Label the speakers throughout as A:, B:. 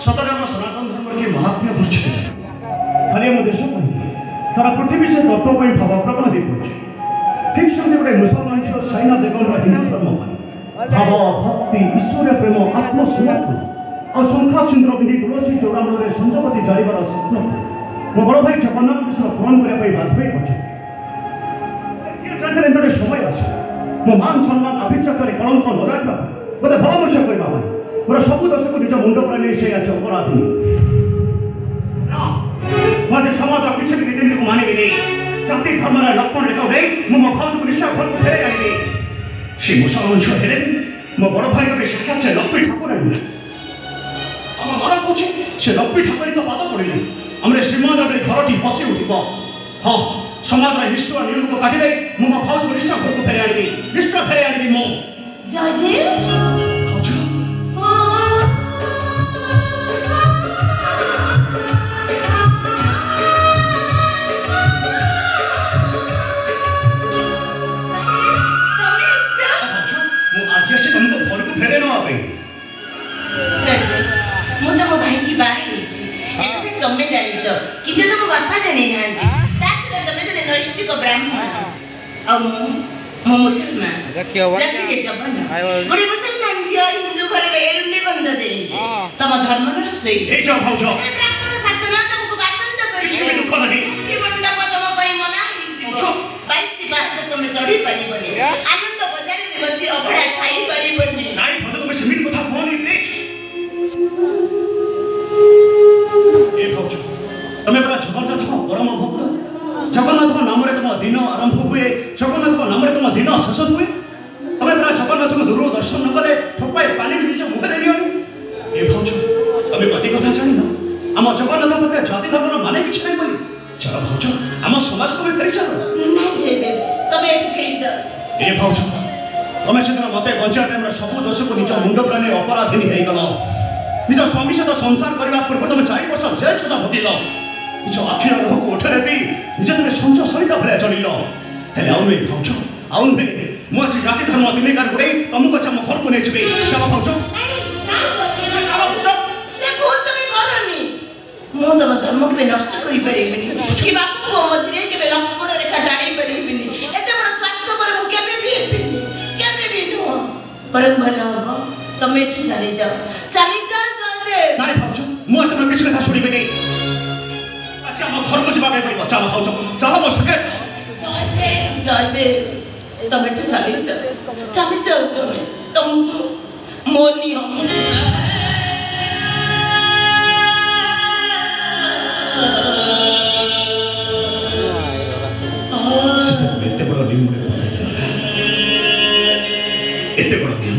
A: सतरे आम सनातन धर्म के महात्म्य भर्जित खाली आम देश सारा पृथ्वी से तत्व भाव प्रबल हो पड़े ठीक से गोटे मुसलमान झील साइना देगन हिंदू धर्म भाव भक्ति ईश्वर प्रेम आत्मसमर्पण और शंखा सिंदूर पिंधि तुलसी चौरामूल संजपति जाइबार स्वप्न मो बड़ भाई जगन्नाथ मिश्र पूरण करने बाध्य पड़े गोटे समय आस मो मान सम्मान अभिजात कलंक न लगा मत भल मनुष्य करने मोर सब दश को निज मुंड पर नहीं से अपराधी मुझे समाज किसी भी रीति को मानिबी नहीं जाति धर्म लक्षण रेखा नहीं मो भाव को निश्चय घर को फेर आनी से मुसलमान झील हेले मो बड़ भाई को साक्षात से लक्ष्मी ठाकुर आम घर कौन से लक्ष्मी ठाकुर तो पाद पड़े आम श्रीमंदिर घर टी बसी उठ हाँ समाज निष्ठुर नियम को काटिदे मो भाव को निश्चय घर को फेर आनी निश्चय फेर आनी मो
B: जयदेव तुम्हें जानिच किंतु तुम बापा जानी ना तुम्हें जो नैष्ठिक ब्राह्मण मो मुसलमान जाति जबन गोटे मुसलमान झील हिंदू घर एरुंडे बंद दे तुम धर्म नष्ट ब्राह्मण शासन तुमको बासंद कर मंडप तुम मना बैसी बात तुम चढ़ी पारिबनी आनंद बजार में बसी अभड़ा खाई पारिबनी
A: नाई भज तुम सिमित कथा कोनी प्लीज ए भाउज तमे पूरा जगन्नाथ परम भक्त जगन्नाथ नाम रे तुम दिन आरंभ हुए जगन्नाथ नाम रे तुम दिन शेष हुए तमे पूरा जगन्नाथ को दूर दर्शन न करे ठोपाई पानी भी निज मुहरे नियोनी ए भाउज तमे कति कथा जानि न आम जगन्नाथ पाखे जाति धर्म माने किछ नै बोली चलो भाउज आम समाज को भी फेरी चलो
B: ना जयदेव तमे एठु खेई जा
A: ए भाउज तमे सेदिन मते बंचा टाइम रे सब दोष को निज मुंड पर ने अपराधी हे गलो निज स्वामी सहित संसार करने पूर्व तुम 4 वर्ष जेल सजा भोगिल निज आखिर लोह को उठे भी निज तुम संच सरिता भाया चलिल हेले आउ नहीं भाउज आउ नहीं मो आज जाति धर्म दिनेकार गोटे तुमको अच्छा मो घर को नहीं छी चलो भाउज
B: मो तुम धर्म के नष्ट करि परिबिनी कि बापू को मझिरे के लक्ष्मण रेखा टाणी परिबिनी एते बड़ स्वार्थ पर मु केबे भी नो परम भला हो तुम एठु चली जाओ जयदेव
A: नाई भाउज मो आज तुम किछ कथा सुनिबे नहीं अच्छा मो घर को जबा पड़िबो चलो भाउज चलो मो संगे
B: जयदेव तुम एठु चली जाओ तुम मो नियम
A: एते बड़ नियम एते बड़ नियम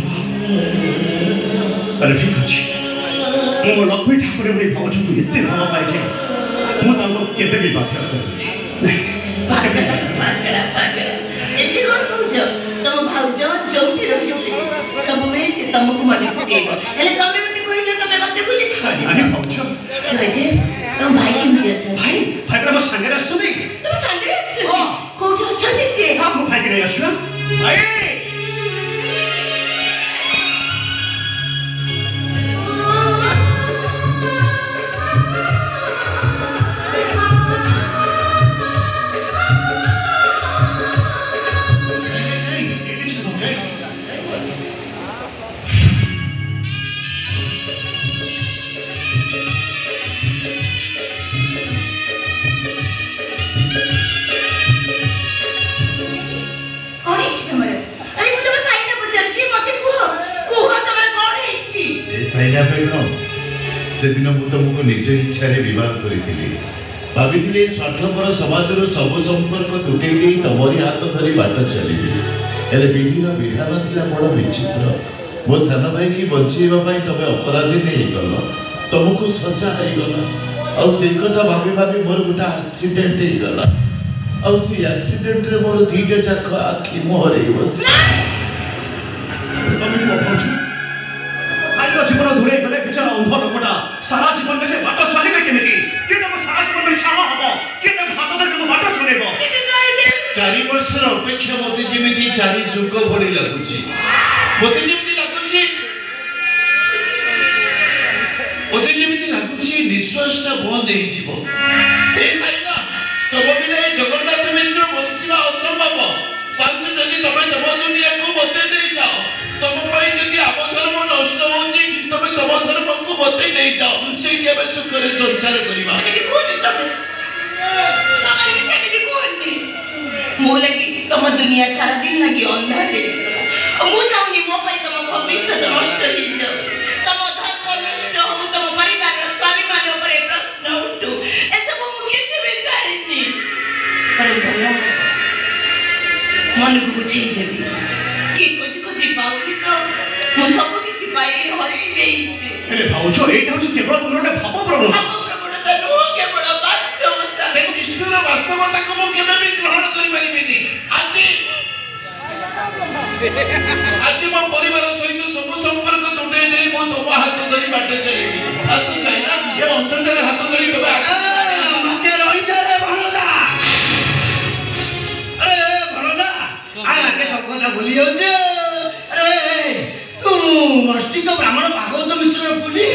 A: अरे ठीक अच्छे मो लक्ष्मी ठाकुर भाई भाउज को एते भल पाए छे मु ताको केबे भी बाध्य करबे
B: एते कोन कहूछ तुम भाउज जोठी रहिले सब बेले से तुमको मन पकेबो हेले तमे मते कहिले तमे मते भूली छाडी
A: अरे भाउज
B: जयदेव तुम भाई केमती अच्छा
A: भाई पर संगे आसु दे
B: तुम संगे आसु कोठी अछती से
A: हां मो भाई के नहीं आसु आए
C: से दिन मु तुमको निज इच्छा बह करी भाभी स्वार्थपर समाज सब संपर्क तुटे तमरी हाथ धरी बाट चली हेले विधिर विधान था बड़ विचित्र मो सान भाई की बचाइवाई तुम अपराधी नहीं गल तुमको सजा होगला कथा भाभी भाभी मोर गोटे एक्सीडेंट होगला एक्सीडेंट मोर 2टा जाक आखि मुहर बस
A: जीवन दूरे गले बेचारा अंध लोकटा सारा जीवन में से बाट चलिबे केमिति के तम सारा जीवन में सारा हबो के तम हाथ धरि को बाट चलेबो
C: 4 वर्षर अपेक्षा मते जेमिति 4 जुग भली लागुची मते जेमिति लागुची मते जेमिति लागुछि निश्वासटा बंद हे जीवो ए साइना तम बिना जगन्नाथ मिश्र बंचिबा असंभव पांच जदि तमे तम दुनिया को मते दे जाओ तम पई जदि आम धर्म नष्ट होछि तमे तम धर्म को मते दे जाओ से केबे सुखरे संसार करिबा
B: मो लगी तुम दुनिया सारा दिन लगी अंधार मु चाहूनी मो पाई तुम भविष्य नष्ट हो जाओ तुम धर्म नष्ट हो तुम परिवार स्वाभिमान ऊपर प्रश्न उठू ऐसा मु किसी भी चाहेनी पर भला मन को बुझाई देबी कि कुछ पाउनी तो मु सब किछि पाई हरि देइछि
A: हेले भाउजो एटा होछि केवल तोरटा भाव प्रबल
B: केवल वास्तवता
C: देखो ईश्वर वास्तवता को मो केबे भी ग्रहण करि परिबिनी आज मो परिवार सहित सब संपर्क तुटे दे मो तो हाथ धरि बाटे चली आसु साइना ये अंतरजन हाथ धरि तबे
A: मते रहि जा रे भणजा अरे भणजा आके सब কথা भूली जाउछे अरे तू मस्तिक ब्राह्मण भागवत मिश्र पुनी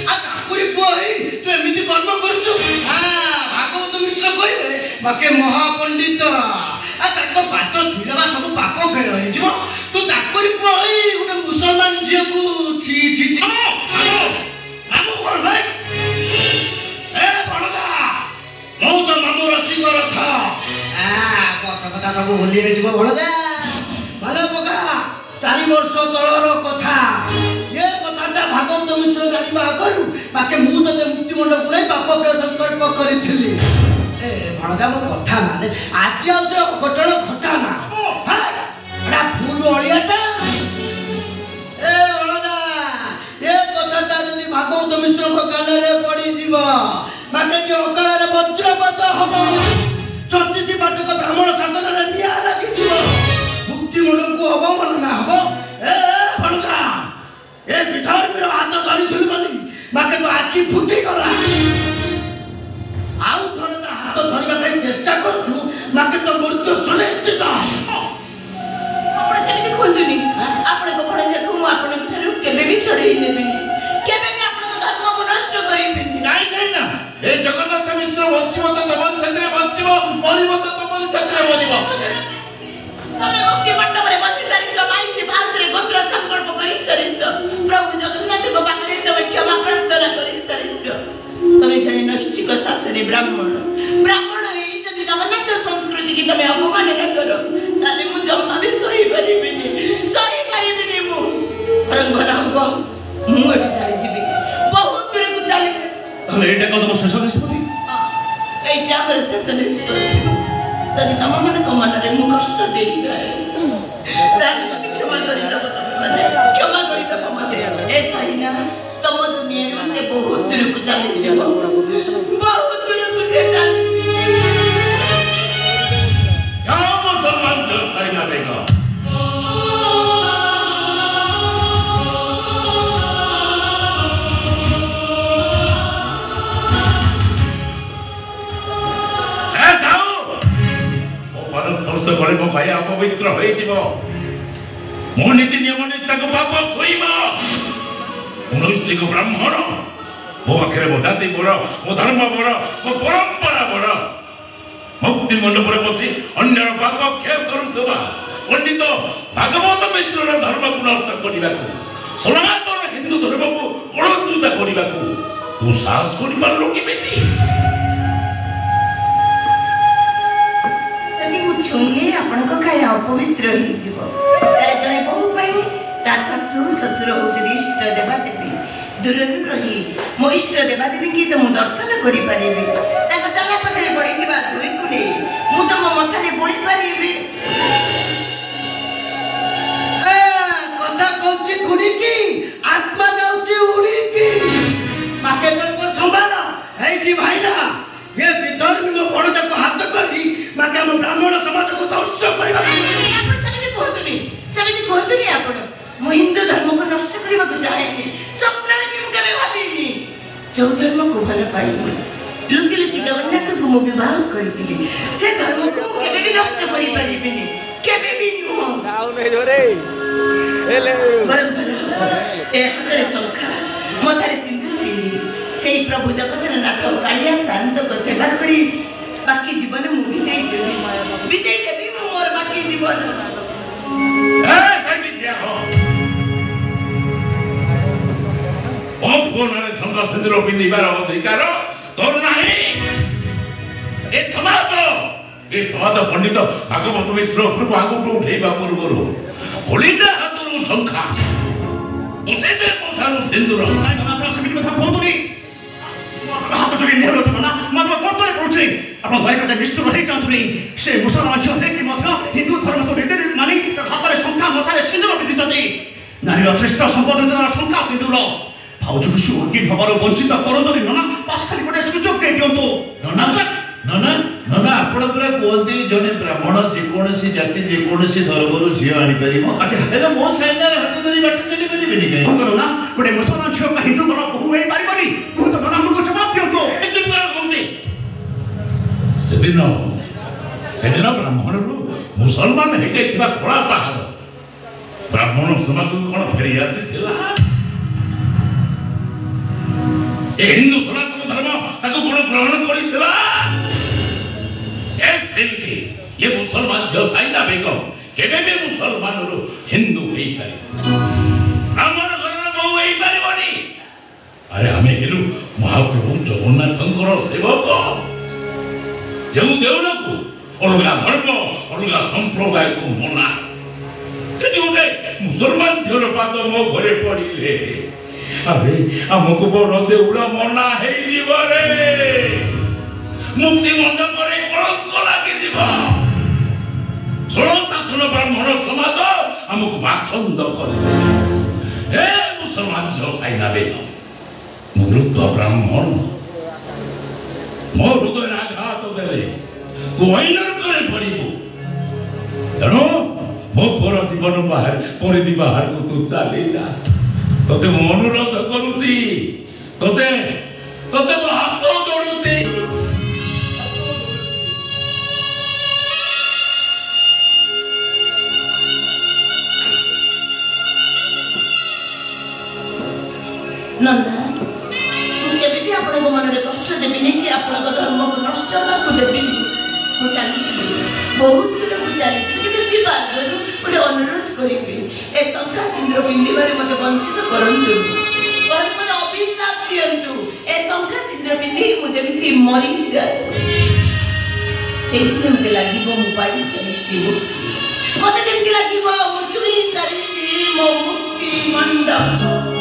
A: आ ताकुरी पोई तू एमिति कर्म करूछु भागवत मिश्र कहिबे बाके महापंडित आ ताको पाद छुइबा सब पाप खेल हे जो तू ताकुरी पोई गुटे मुसलमान झियो को छी छी मामू कोन भाई ए भणजा मो तो मामू रसिक रखा कथा सब भूली जाइबो भणजा भले पका 4 वर्ष तलर कथा ये कथाटा भागवत मिश्र जानिबा करू बाके मु तते मुक्ति मंडप नै पाप के संकल्प करिथिली ए भणजा मो कथा माने आज आउ जे घटण घटाना एडा फूल ओळियाटा ए भणजा ये कथाटा जदि भागवत मिश्र को काने रे पड़ी जीव बाके जे ओकारे वज्रपात हबो 36 पाटक ब्राह्मण शासन रे निया लागि जीव मुक्ति मंडप को अवमानना हबो ए भणजा ए विधर्मीर हाथ धरिथिलि बोली बाके तो आखि फुटी गला आउ थरे ता हाथ धरिबा ପାଇଁ चेष्टा करछु बाके तो मृत्यु सुनिश्चित
B: आपण से भी खोंदुनी आपण को पड़े जे को आपण ठारू केबे भी छड़ेई नेबिनी केबे भी आपण को धर्म को नष्ट करिबिनी
C: नाइ साइना ए जगन्नाथ मिश्र बंचिबो तो तमन सत्रे बंचिबो मरिबो तो तमन सत्रे मरिबो
B: तमे मुक्ति मंडप रे बसी सारी जमाई से भागरे गोत्र संकल्प करी सरिछ प्रभु जगन्नाथ को पाखरे तमे क्षमा प्रार्थना करी सरिछ तमे जने नैष्ठिक शासने ब्राह्मण हे जदि जगन्नाथ संस्कृति की तमे अपमान न करो ताले मु जम्मा भी सही परिबिनी मु परम भला हो मु एठ चली जिबी बहुत दूर को चली
A: তাহলে এটা কত শেষ নিষ্পত্তি
B: এইটা আমার শেষ নিষ্পত্তি যদি तम मन को मन रे मु कष्ट देई थाए ताले मते क्षमा करी दब तमे माने क्षमा करी दब मते ए साइना तम दुनिया रे से बहुत दूर को चली जेबो बहुत दूर को से चली
C: जाओ मुसलमान साइना बेगम करे मो भाई अपवित्र होई जीवो मो नीति नियम निष्ठा को पाप छुईबो नैष्ठिक ब्राह्मण मो आखिरे मो जाति बड़ मो धर्म बड़ मो परंपरा बड़ मुक्ति मंडप रे बसी अन्य पाप क्षय करूथबा पंडित भागवत मिश्र धर्म को नष्ट करिबाकू सनातन हिंदू धर्म को कलंकित करिबाकू तू साहस करि पारलो केमिति
B: छुईले आपण को काय अपवित्र हो जीवो तारे जने बहु पई ता ससुर ससुर होचि इष्ट देवा देवी दूर रही मो इष्ट देवा देवी की तो मु दर्शन करि परिबे ताको चला पथरे बड़ी की बात हुई कुले मु तो मो मथारे बोली परिबे
A: ए कथा कहछि गुडी की आत्मा जाउछि उडी की माके को संभाल हे की भाईना ये विधर्मी को बड़ जाको हाथ करी माके हम ब्राह्मण समाज को ध्वंस करबा
B: आपण समिति कहतुनी आपण मो हिंदू धर्म को नष्ट करबा को चाहेनी स्वप्न रे मु केबे भाबिनी जो धर्म को भल पाई लुचि लुचि जगन्नाथ को मु विवाह करितिली से धर्म को मु केबे भी नष्ट करि परिबिनी केबे भी नु राव नै धरे एले बरम भला ए हातरे संखा मथारे सिंदूर ଚାହିଁବି ସେଇ ପ୍ରଭୁ ଜଗତରନାଥ କାଳିଆ ଶାନ୍ତଙ୍କ ସେବା କରି ବାକି ଜୀବନ ମୁଁ ବିତେଇ ଦେବି ମୁଁ ମୋର ବାକି ଜୀବନ।
C: ଫୋନରେ ସଂଘ ସିନ୍ଦୁର ପିନ୍ଧିବାର ଅଧିକାର ତୋର ନାହିଁ। ଏ ସମାଜ ପଣ୍ଡିତ ଭାଗବତ ମିଶ୍ର ଉପରକୁ ଆଗକୁ ଉଠେଇବା ପୂର୍ବରୁ ଖୋଲିଦେ ହାତରୁ ଶଙ୍ଖା ଉଠେଇଦେ ପଛାରୁ ସିନ୍ଦୁର।
A: ସେମିତି କଥା କୁହନ୍ତୁନି। ହାତ ଯୋଡ଼ି ନେଉଛ ନା ମୁଁ କର୍ତ୍ତବ୍ୟ କରୁଛି। ଆପଣ ଦୟାକରି ନିଷ୍ଠୁର ହେଇଯାନ୍ତୁନି। ସେ ମୁସଲମାନ ଝିଅ ହେଇକି ମଧ୍ୟ ହିନ୍ଦୁ ଧର୍ମ ସବୁ ରୀତିନୀତି ମାନି ହାତରେ ଶଙ୍ଖା ମଥାରେ ସିନ୍ଦୁର ପିନ୍ଧିଛନ୍ତି। ନାରୀର ଶ୍ରେଷ୍ଠ ସମ୍ପଦ ଯୋଜନାର ଶଙ୍ଖା ସିନ୍ଦୁର। ଭାଉଜକୁ ସୁହାଗୀ ଭାବରୁ ବଞ୍ଚିତ କରନ୍ତୁନି ନନା। ବାସ୍ ଖାଲି ଗୋଟେ ସୁଯୋଗ ଦେଇ ଦିଅନ୍ତୁ।
C: ନନା ଆପଣ ପୁରା କୁହନ୍ତି ଜଣେ ବ୍ରାହ୍ମଣ ଯେକୌଣସି ଜାତି ଯେକୌଣସି ଧର୍ମରୁ ଝିଅ ଆଣିପାରିବ। ହେଲେ ମୋ ସାଇନାରେ ହାତ ଧରି ବାଟ ଚାଲି ପାରିବେନି କାହିଁ?
A: କୁହନ୍ତୁ ନନା ଗୋଟେ ମୁସଲମାନ ଝିଅ ହିନ୍ଦୁ ଘର ବୋହୂ ହେଇପାରିବନି। କୁହନ୍ତୁ ନନା ଆମକୁ ଜବାବ ଦିଅନ୍ତୁ।
C: ସେଦିନ ବ୍ରାହ୍ମଣରୁ ମୁସଲମାନ ହେଇଯାଇଥିବା କଳା ପାହାଡ଼ ବ୍ରାହ୍ମଣ ସମାଜକୁ କଣ ଫେରି ଆସିଥିଲା? ଏ ହିନ୍ଦୁ ସନାତନ ଧର୍ମ ତାକୁ କଣ ଗ୍ରହଣ କରିଥିଲା? ସେମିତି ଏ ମୁସଲମାନ ଝିଅ ସାଇନା ବେଗମ କେବେ ବି ମୁସଲମାନରୁ ହିନ୍ଦୁ ହେଇପାରିବ, ବ୍ରାହ୍ମଣ ଘରର ବୋହୂ ହେଇପାରିବନି। ଆରେ ଆମେ ହେଲୁ ମହାପ୍ରଭୁ ଜଗନ୍ନାଥଙ୍କର ସେବକ। ଯେଉଁ ଦେଉଳକୁ ଅଲଗା ଧର୍ମ ଅଲଗା ସମ୍ପ୍ରଦାୟକୁ ମନା, ସେଠି ଗୋଟେ ମୁସଲମାନ ଝିଅର ପାଦ ମୋ ଘରେ ପଡ଼ିଲେ ଆରେ ଆମକୁ ବଡ଼ ଦେଉଳ ମନା ହେଇଯିବ ରେ। ମୁକ୍ତି ମଣ୍ଡପରେ କଳଙ୍କ ଲାଗିଯିବ। ଷୋଳ ଶାସନ ବ୍ରାହ୍ମଣ ସମାଜ ଆମକୁ ବାସନ୍ଦ କରିଦେବ। ହେ ମୁସଲମାନ ଝିଅ ସାଇନା ବେଗମ, ମୁଁ ମୃତ ବ୍ରାହ୍ମଣ, ମୋ ହୃଦୟରେ ଆଘାତ ଦେଲେ ତୁ ଐନରକରେ ପଡ଼ିବୁ। ତେଣୁ ମୋ ପୁଅର ଜୀବନ ପରିଧି ବାହାରକୁ ତୁ ଚାଲି ଯା। ତତେ ମୁଁ ଅନୁରୋଧ କରୁଛି, ତତେ ମୁଁ ହାତ ଯୋଡୁଛି।
B: ନନ୍ଦା, ମୁଁ କେବେ ବି ଆପଣଙ୍କ ମନରେ କଷ୍ଟ ଦେବିନି କି ଆପଣଙ୍କ ଧର୍ମକୁ ନଷ୍ଟ ହେବାକୁ ଦେବିନି। ମୁଁ ଚାଲିଯିବି, ବହୁତ ଦୂରକୁ ଚାଲିଯିବି, କିନ୍ତୁ ଯିବା ଆଗରୁ ଗୋଟେ ଅନୁରୋଧ କରିବି, ଏ ଶଙ୍ଖା ସିନ୍ଦୁର ପିନ୍ଧିବାରେ ମୋତେ ବଞ୍ଚିତ କରନ୍ତୁନି। ମୋତେ ଅଭିଶାପ ଦିଅନ୍ତୁ, ଏ ଶଙ୍ଖା ସିନ୍ଦୁର ପିନ୍ଧି ମୁଁ ଯେମିତି ମରିଯାଏ। ସେଇଥିରେ ମୋତେ ଲାଗିବ ମୁଁ ପାଇ ଚାଲିଛି। ମୋତେ ଯେମିତି ଲାଗିବ ମୁଁ ଛୁଇଁ ସାରିଛି ମୋ ମୁକ୍ତି ମଣ୍ଡପ।